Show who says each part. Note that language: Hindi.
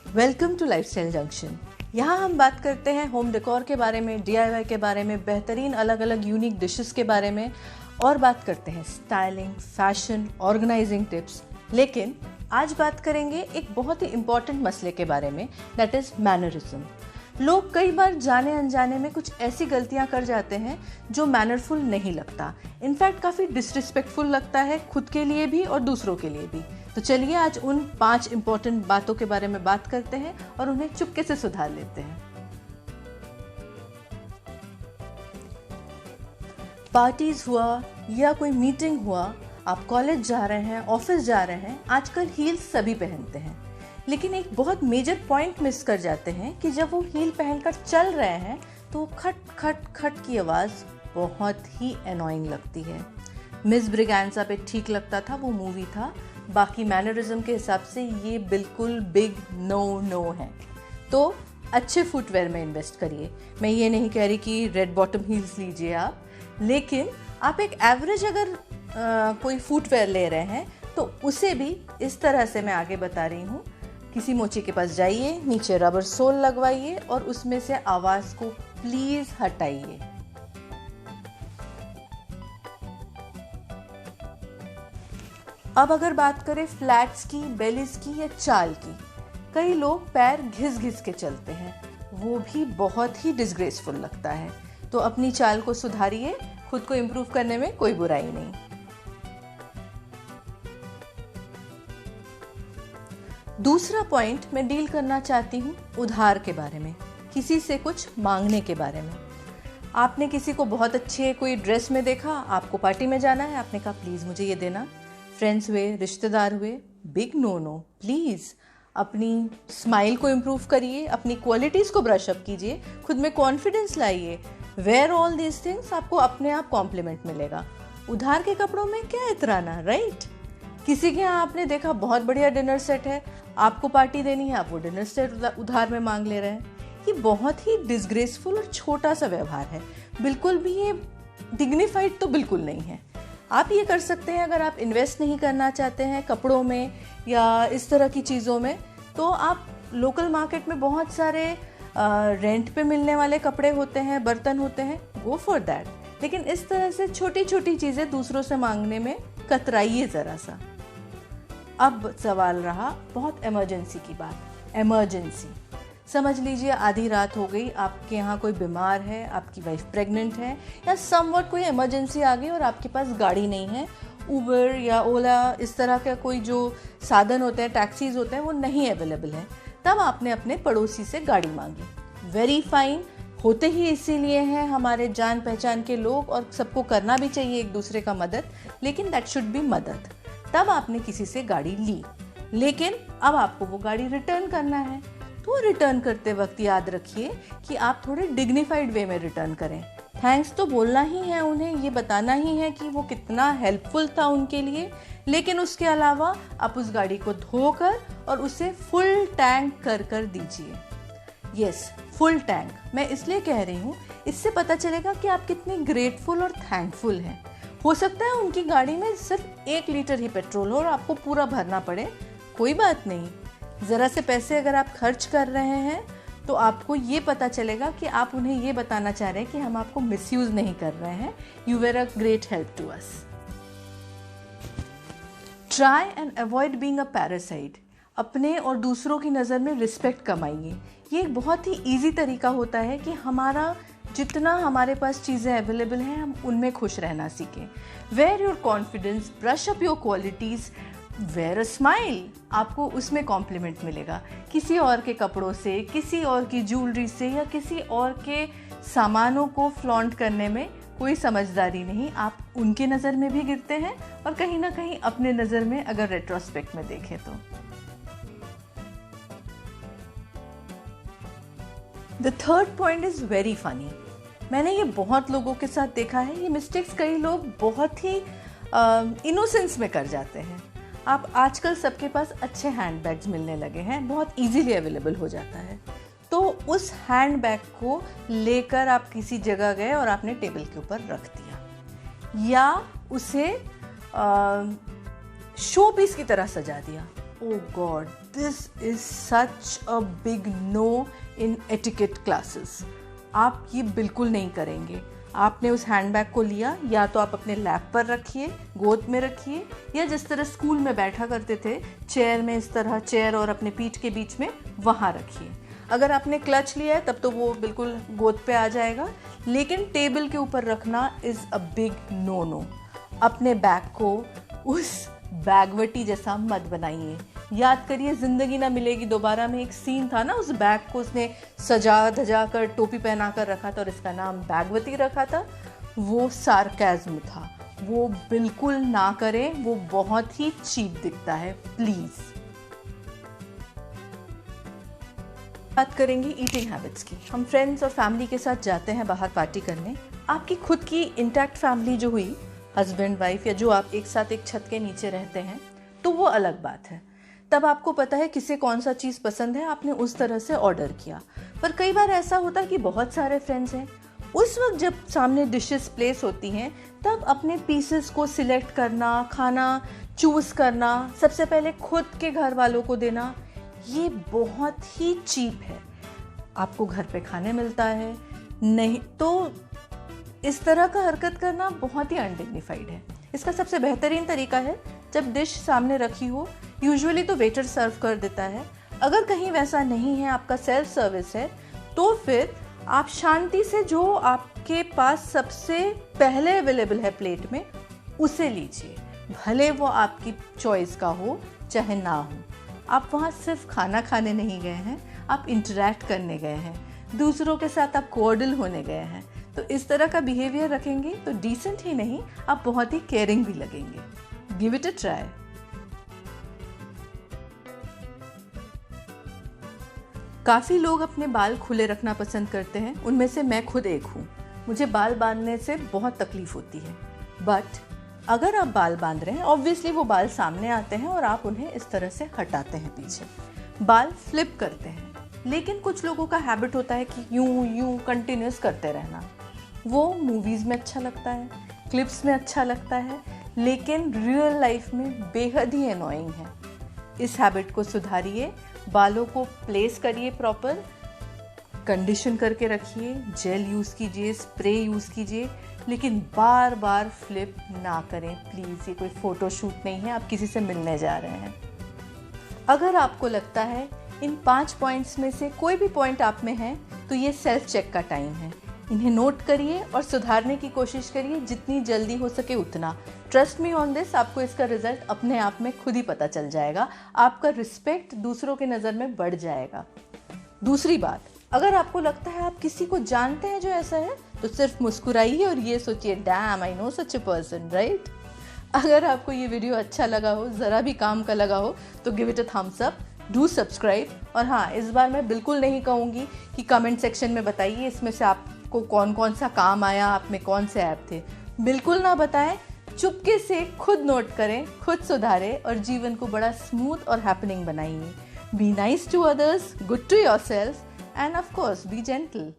Speaker 1: Welcome to lifestyle junction. यहाँ हम बात करते हैं होम डेकोर के बारे में, DIY के बारे में, बेहतरीन अलग अलग यूनिक डिशेस के बारे में और बात करते हैं स्टाइलिंग, फैशन, ऑर्गेनाइजिंग टिप्स। लेकिन आज बात करेंगे एक बहुत ही इम्पॉर्टेंट मसले के बारे में, दैट इज़ मैनरिज्म। लोग कई बार जाने अनजाने में कुछ ऐसी गलतियां कर जाते हैं जो मैनरफुल नहीं लगता, इनफैक्ट काफ़ी डिसरिस्पेक्टफुल लगता है, खुद के लिए भी और दूसरों के लिए भी। तो चलिए आज उन 5 इम्पोर्टेंट बातों के बारे में बात करते हैं और उन्हें चुपके से सुधार लेते हैं। पार्टीज हुआ या कोई मीटिंग हुआ, आप कॉलेज जा रहे हैं, ऑफिस जा रहे हैं, आजकल हील्स सभी पहनते हैं, लेकिन एक बहुत मेजर पॉइंट मिस कर जाते हैं कि जब वो हील पहनकर चल रहे हैं तो खट खट खट की आवाज़ बहुत ही एनॉइंग लगती है। मिस ब्रिगेंजा पे ठीक लगता था, वो मूवी था, बाकी मैनरिज्म के हिसाब से ये बिल्कुल बिग नो है। तो अच्छे फुटवेयर में इन्वेस्ट करिए। मैं ये नहीं कह रही कि रेड बॉटम हील्स लीजिए आप, लेकिन आप एक एवरेज अगर कोई फुटवेयर ले रहे हैं तो उसे भी इस तरह से मैं आगे बता रही हूँ। किसी मोची के पास जाइए, नीचे रबर सोल लगवाइए और उसमें से आवाज़ को प्लीज़ हटाइए। अब अगर बात करें फ्लैट्स की, बेलीज की या चाल की, कई लोग पैर घिस के चलते हैं, वो भी बहुत ही डिसग्रेसफुल लगता है। तो अपनी चाल को सुधारिए, खुद को इम्प्रूव करने में कोई बुराई नहीं। दूसरा पॉइंट मैं डील करना चाहती हूँ उधार के बारे में, किसी से कुछ मांगने के बारे में। आपने किसी को बहुत अच्छे कोई ड्रेस में देखा, आपको पार्टी में जाना है, आपने कहा प्लीज़ मुझे ये देना। फ्रेंड्स हुए, रिश्तेदार हुए, बिग नो। प्लीज़ अपनी स्माइल को इम्प्रूव करिए, अपनी क्वालिटीज़ को ब्रश अप कीजिए, खुद में कॉन्फिडेंस लाइए। वेयर ऑल दीज थिंग्स, आपको अपने आप कॉम्प्लीमेंट मिलेगा। उधार के कपड़ों में क्या इतराना, राइट? किसी के यहाँ आपने देखा बहुत बढ़िया डिनर सेट है, आपको पार्टी देनी है, आप वो डिनर सेट उधार में मांग ले रहे हैं। ये बहुत ही डिसग्रेसफुल और छोटा सा व्यवहार है, बिल्कुल भी ये डिग्निफाइड तो बिल्कुल नहीं है। आप ये कर सकते हैं, अगर आप इन्वेस्ट नहीं करना चाहते हैं कपड़ों में या इस तरह की चीज़ों में, तो आप लोकल मार्केट में बहुत सारे रेंट पे मिलने वाले कपड़े होते हैं, बर्तन होते हैं, गो फॉर दैट। लेकिन इस तरह से छोटी छोटी चीज़ें दूसरों से मांगने में कतराइए ज़रा सा। अब सवाल रहा बहुत इमरजेंसी की बात। इमरजेंसी समझ लीजिए आधी रात हो गई, आपके यहाँ कोई बीमार है, आपकी वाइफ प्रेग्नेंट है, या समवट कोई इमरजेंसी आ गई और आपके पास गाड़ी नहीं है, उबर या ओला इस तरह का कोई जो साधन होते हैं, टैक्सीज होते हैं, वो नहीं अवेलेबल है। तब आपने अपने पड़ोसी से गाड़ी मांगी। वेरी फाइन, होते ही इसीलिए हैं हमारे जान पहचान के लोग और सबको करना भी चाहिए एक दूसरे का मदद, लेकिन दैट शुड बी मदद। तब आपने किसी से गाड़ी ली, लेकिन अब आपको वो गाड़ी रिटर्न करना है, तो रिटर्न करते वक्त याद रखिए कि आप थोड़े डिग्निफाइड वे में रिटर्न करें। थैंक्स तो बोलना ही है उन्हें, ये बताना ही है कि वो कितना हेल्पफुल था उनके लिए, लेकिन उसके अलावा आप उस गाड़ी को धोकर और उसे फुल टैंक कर दीजिए। यस, फुल टैंक मैं इसलिए कह रही हूँ, इससे पता चलेगा कि आप कितनी ग्रेटफुल और थैंकफुल हैं। हो सकता है उनकी गाड़ी में सिर्फ 1 लीटर ही पेट्रोल हो और आपको पूरा भरना पड़े, कोई बात नहीं। ज़रा से पैसे अगर आप खर्च कर रहे हैं तो आपको ये पता चलेगा कि आप उन्हें ये बताना चाह रहे हैं कि हम आपको मिसयूज़ नहीं कर रहे हैं, you were a great help to us. Try and avoid being a parasite. अपने और दूसरों की नज़र में रिस्पेक्ट कमाइए। ये एक बहुत ही ईजी तरीका होता है कि हमारा जितना हमारे पास चीज़ें अवेलेबल हैं हम उनमें खुश रहना सीखें। Wear your confidence, brush up your qualities, wear a smile, आपको उसमें कॉम्प्लीमेंट मिलेगा। किसी और के कपड़ों से, किसी और की ज्वेलरी से या किसी और के सामानों को फ्लॉन्ट करने में कोई समझदारी नहीं। आप उनके नज़र में भी गिरते हैं और कहीं ना कहीं अपने नज़र में अगर रेट्रोस्पेक्ट में देखें तो। The third point is very funny. मैंने ये बहुत लोगों के साथ देखा है, ये मिस्टेक्स कई लोग बहुत ही इनोसेंस में कर जाते हैं। आप आजकल सबके पास अच्छे हैंड बैग्स मिलने लगे हैं, बहुत इजीली अवेलेबल हो जाता है। तो उस हैंड बैग को लेकर आप किसी जगह गए और आपने टेबल के ऊपर रख दिया, या उसे शो पीस की तरह सजा दिया। Oh God, this is such a big no in etiquette classes. आप ये बिल्कुल नहीं करेंगे। आपने उस हैंडबैग को लिया, या तो आप अपने लैप पर रखिए, गोद में रखिए, या जिस तरह स्कूल में बैठा करते थे चेयर में, इस तरह चेयर और अपने पीठ के बीच में, वहाँ रखिए। अगर आपने क्लच लिया है तब तो वो बिल्कुल गोद पे आ जाएगा, लेकिन टेबल के ऊपर रखना is a big no no. अपने बैग को उस बैगवटी जैसा मत बनाइए। याद करिए, जिंदगी ना मिलेगी दोबारा में एक सीन था ना, उस बैग को उसने सजा धजा कर टोपी पहना कर रखा था और इसका नाम बैगवती रखा था। वो सार्केज्म था, वो बिल्कुल ना करें, वो बहुत ही चीप दिखता है। प्लीज। बात करेंगे ईटिंग हैबिट्स की। हम फ्रेंड्स और फैमिली के साथ जाते हैं बाहर पार्टी करने। आपकी खुद की इंटैक्ट फैमिली जो हुई, हस्बैंड वाइफ, या जो आप एक साथ एक छत के नीचे रहते हैं, तो वो अलग बात है। तब आपको पता है किसे कौन सा चीज़ पसंद है, आपने उस तरह से ऑर्डर किया। पर कई बार ऐसा होता है कि बहुत सारे फ्रेंड्स हैं, उस वक्त जब सामने डिशेस प्लेस होती हैं, तब अपने पीसेस को सिलेक्ट करना, खाना चूज़ करना, सबसे पहले खुद के घर वालों को देना, ये बहुत ही चीप है। आपको घर पे खाने मिलता है, नहीं तो इस तरह का हरकत करना बहुत ही अनडिग्निफाइड है। इसका सबसे बेहतरीन तरीका है, जब डिश सामने रखी हो, यूजुअली तो वेटर सर्व कर देता है। अगर कहीं वैसा नहीं है, आपका सेल्फ सर्विस है, तो फिर आप शांति से जो आपके पास सबसे पहले अवेलेबल है प्लेट में, उसे लीजिए। भले वो आपकी चॉइस का हो चाहे ना हो। आप वहाँ सिर्फ खाना खाने नहीं गए हैं, आप इंटरैक्ट करने गए हैं, दूसरों के साथ आप कोऑर्डिनल होने गए हैं। तो इस तरह का बिहेवियर रखेंगे तो डिसेंट ही नहीं, आप बहुत ही केयरिंग भी लगेंगे। Give it a try. काफ़ी लोग अपने बाल खुले रखना पसंद करते हैं, उनमें से मैं खुद एक हूँ। मुझे बाल बांधने से बहुत तकलीफ होती है, बट अगर आप बाल बांध रहे हैं, ऑब्वियसली वो बाल सामने आते हैं और आप उन्हें इस तरह से हटाते हैं पीछे, बाल फ्लिप करते हैं। लेकिन कुछ लोगों का हैबिट होता है कि यूं कंटिन्यूस करते रहना। वो मूवीज़ में अच्छा लगता है, क्लिप्स में अच्छा लगता है, लेकिन रियल लाइफ में बेहद ही एनोइंग है। इस हैबिट को सुधारिए, बालों को प्लेस करिए, प्रॉपर कंडीशन करके रखिए, जेल यूज़ कीजिए, स्प्रे यूज़ कीजिए, लेकिन बार बार फ्लिप ना करें प्लीज़। ये कोई फ़ोटो शूट नहीं है, आप किसी से मिलने जा रहे हैं। अगर आपको लगता है इन 5 पॉइंट्स में से कोई भी पॉइंट आप में है, तो ये सेल्फ चेक का टाइम है। इन्हें नोट करिए और सुधारने की कोशिश करिए, जितनी जल्दी हो सके उतना। ट्रस्ट मी ऑन दिस, आपको इसका रिजल्ट अपने आप में खुद ही पता चल जाएगा। आपका रिस्पेक्ट दूसरों के नज़र में बढ़ जाएगा। दूसरी बात, अगर आपको लगता है आप किसी को जानते हैं जो ऐसा है, तो सिर्फ मुस्कुराइए और ये सोचिए, damn I know such a person, right. अगर आपको ये वीडियो अच्छा लगा हो, ज़रा भी काम का लगा हो, तो give it a thumbs up, do subscribe. और हाँ, इस बार मैं बिल्कुल नहीं कहूँगी कि कमेंट सेक्शन में बताइए इसमें से आपको कौन कौन सा काम आया, आप में कौन से ऐप थे। बिल्कुल ना बताएं, चुपके से खुद नोट करें, खुद सुधारें और जीवन को बड़ा स्मूथ और हैपनिंग बनाइए। Be nice to others, good to yourself, and of course be gentle.